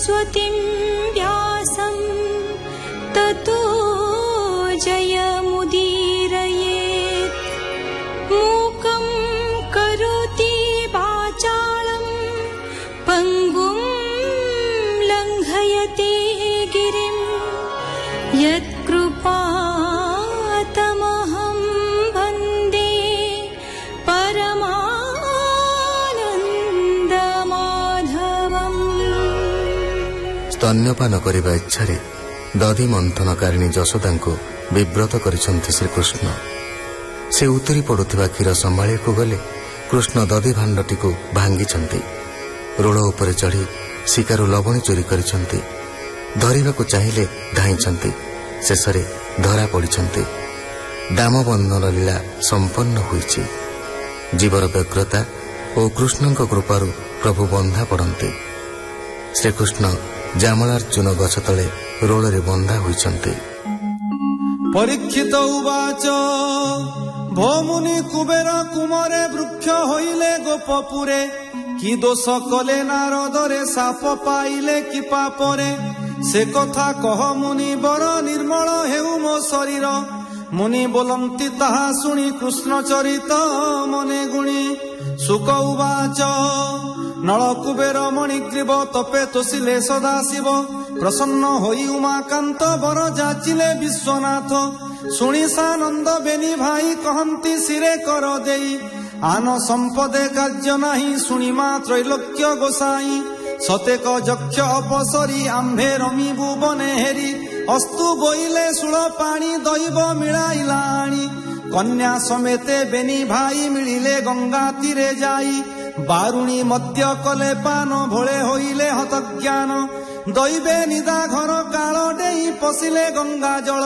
सरस्वतीं व्यासं ततो जयमुदीरयेत्। मूकं करोति वाचालं पङ्गुं लङ्घयते गिरिं यत्कृपातमहं वन्दे परमानन्दमाधवम्। स्तन्यपान करने इच्छा दधि मंथनकारिणी यशोदा को विव्रत करिसंति श्रीकृष्ण। से उतरी पड़ुथिबा क्षीर संभाळिया को गले कृष्ण दधि भांडटी को भांगिछंती। रोल उपरे चढ़ी शिकारु लवणी चोरी करिसंती। धरिबाकु चाहिए धाइंछंती। शेषरे धरा पड़िछंती। दामबंधन लीला संपन्न होईछि। जीवर व्यग्रता और कृष्ण कृपारु प्रभु बंधा पड़ती। श्रीकृष्ण जामलार्जुन गछ तले रोलरे बंधा होइछंती। परीक्षित उवाच भौमुनि कुबेर कुमरे वृक्ष होइले गोपपुरे। कि दोष कले नारदरे साप पाइले कि पापरे। से कथा कह मुनि बर निर्मल हेउ मो शरीर। मुनि बोलंती ताहा शुणी कृष्ण चरित मने गुणी। सुक उवाच नल कुबेर मणिग्रीव तपे तोषिले सदाशिव। प्रसन्न होई उमाकांत बर जाचिले विश्वनाथ। शुणी सानंद बेनी भाई कहंती सिरे कर देई। आन संपदे कार्य नाही शुणी मा त्रैलोक्य गोसाई। सतेक यक्ष अपसरी आंभे रमी भुवने हेरी। अस्तु बोइले सुळ पाणी दैव मिलाइलाणी। कन्या समेते बेनी भाई मिलिले गंगा तीरे जाई। बारुणी मध्य कले पान भोले होइले हतज्ञान। दैवे निदा घर काल डेई पशिले गंगा जल।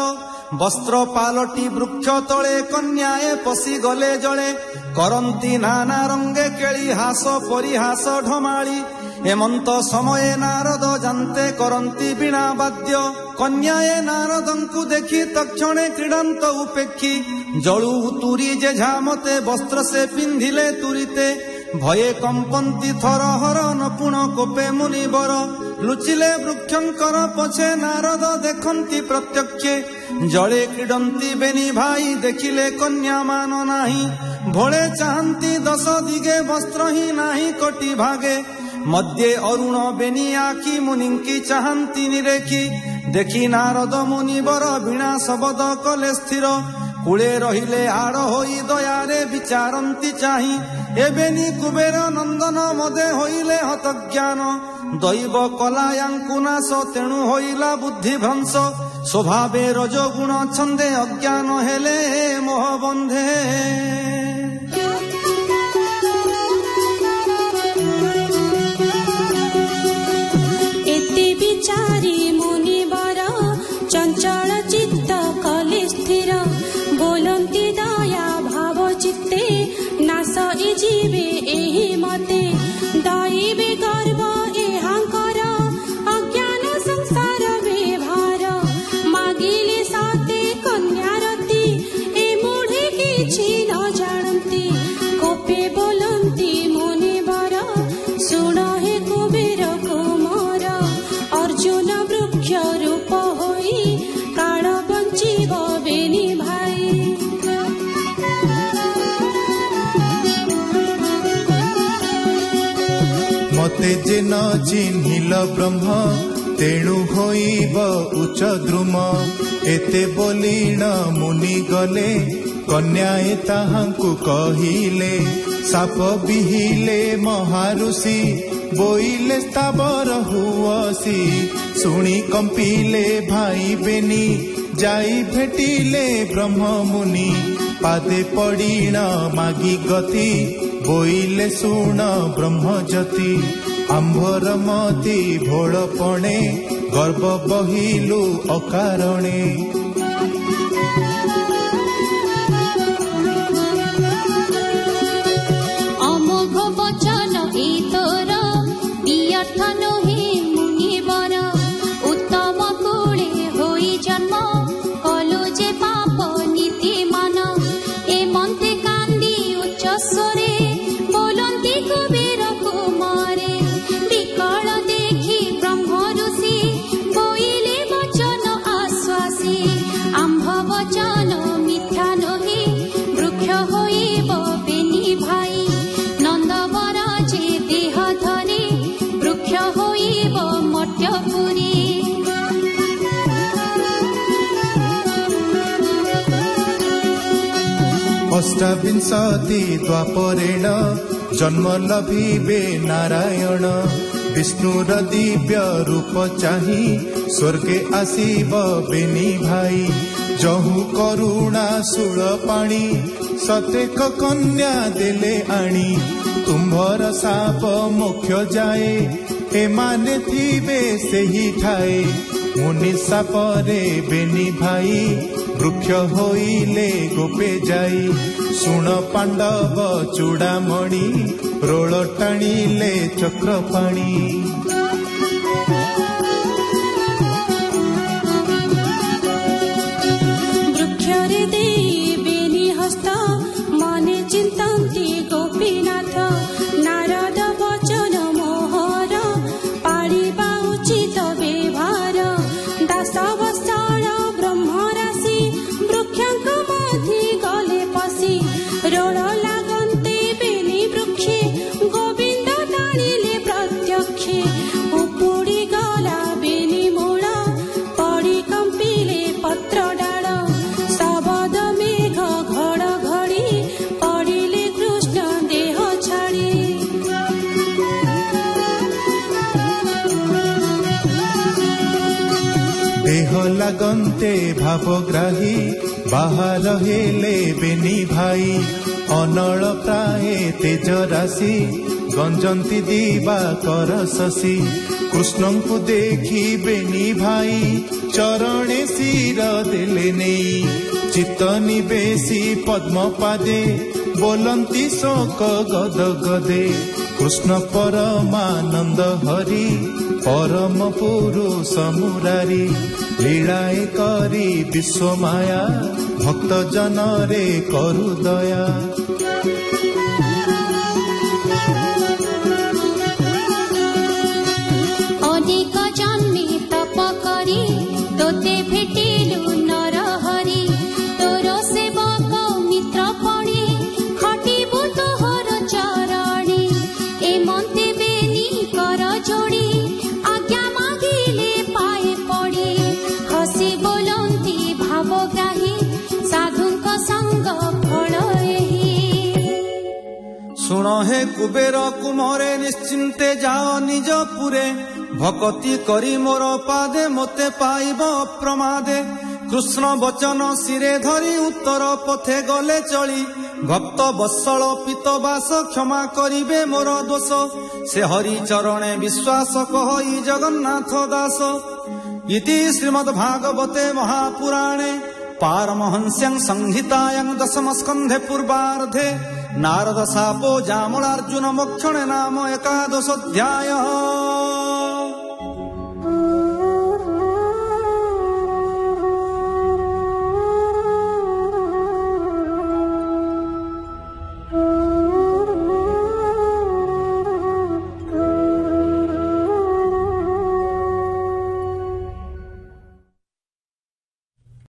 वस्त्र पालटी वृक्ष तले कन्याए पशि गले जले। करंती नाना रंगे केली हास परिहास ढमाली। हेमंत समय नारद जानते करंती बीणा वाद्य। कन्याए नारदंकु देखी तक्षणे क्रीडांत उपेक्षी। जलु तुरी जे झामते वस्त्र से पिंधिले तुरीते। भये कंपंती थर हर नपुण कोपे मुनिवर। लुचिले वृक्षंकर पछे नारद देखंती प्रत्यक्षे। जले क्रीडंती बेनी भाई देखिले कन्या मान नाही। भोले चाहंती दश दिगे वस्त्र ही नाही कोटि भागे। मध्य अरुण बेनी आखी मुनिंकी चाहंती निरेखी। देखी नारद मुनिवर बीणा शब्द कले स्थिर। कूले रहिले आड़ होई दयारे विचारंती चाही। एबेनी कुबेर नंदन मदे होइले हतज्ञान। दैव कलायांकु नाश तेणु होइला बुद्धि भ्रंश। स्वभावे रजोगुण छंदे अज्ञान हेले मोह बंधे। एते विचारी मुनिवर चंचल चित्त कले स्थिर। बोलंती दया भाव चित्ते नाश ए जीवे एहि मते। दैवे गर्व एहांकर अज्ञान संसार व्यवहार। मागिले साते कन्यारती ए मुढ़े किछि न जानती। कोपे बोलंती मुनिवर सुण हे कुबेर कुमार। अर्जुन वृक्ष रूप होई प्राण बंचिब बेनी भाई। मते जे न चिन्हिल ब्रह्म तेणु होइब उच्च द्रुम। एते बोलीण मुनि गले कन्याए ताहांकु कहिले। साप बिहिले महाऋषि बोइले स्थावर हुअसी। शुणी कंपिले भाई बेनी जाई भेटिले ब्रह्म मुनि। पादे पड़ीण मागी गति बोइले शुण ब्रह्मज्योति। आंभर मती भोळपणे गर्व बहिलु अकारणे। अमोघ वचन ए तोर व्यर्थ नोहे मुनिवर। उत्तम कुले होई जन्म कलु जे पाप नीति मान। ए मन्ते कांदी उच्च स्वरे बोलंती कुबेर कुमारे। विकल देखी ब्रह्म अष्टाविंशति द्वापरेण जन्म लभिबे नारायण विष्णुर दिव्य रूप चाही स्वर्गे आसीब बेनी भाई जहु करुणा सुळ पाणी सतेक कन्या देले आणी तुम्भर साप मोक्ष जाए एमाने थिबे सेही ठाए मुनि सापरे बेनी भाई वृक्ष होइले गोपे जाई सुण पांडव चूड़ामणि रोल टाणिले चक्रपाणी वृक्षरे देवेनी हस्त मने चिंतन्ति गोपीनाथ नारद वचन मोहर पाळिबा उचित व्यवहार दास वत्सल ब्रह्मराशि वृक्षांक मधि गले पशि रोल लागन्ते बेनी वृक्षे गोविंद टाणिले प्रत्यक्षे उपुड़ी गला बेनी मूल पड़ी कंपिले पत्र डाल शबद मेघ घड़ घड़ी पड़िले कृष्ण देह छाड़ी देह लागन्ते भावग्राही बाहर हेले बेनी भाई अनल प्राय तेज राशि गंजंती दिवा कर शशि कृष्ण को देखी बेनी भाई चरणे शिर देले नेई चित्त निवेशी पद्म पादे बोलंती शोक गद गदे कृष्ण परमानंद हरि परम पुरुष मुरारी लीलाए करी विश्व माया भक्त जनरे करु दया अनेक जन्मे तप करी तोते भेटिलु नर हरि तोर सेवक मित्र पड़े खटिबु तोहर चरणे एमन्ते बेनी कर जोड़ी आज्ञा मागिले पाए पड़े हसी बोलंती भावग्राही साधुंक संग फल एही शुण हे कुबेर कुमरे निश्चिंते जाओ निज पुरे भक्ति करी मोर पादे मोते पाइब अप्रमादे कृष्ण वचन सिरे धरी उत्तर पथे गले चली भक्त बत्सल पितवास क्षमा करिबे मोर दोष से हरि चरणे विश्वास कहई जगन्नाथ दास इति श्रीमद्भागवते महापुराणे पारमहंस्यां संहितायां दशम स्कन्धे पूर्वार्धे नारद शापो जामलार्जुन मोक्षणे नाम एकादशोऽध्यायः।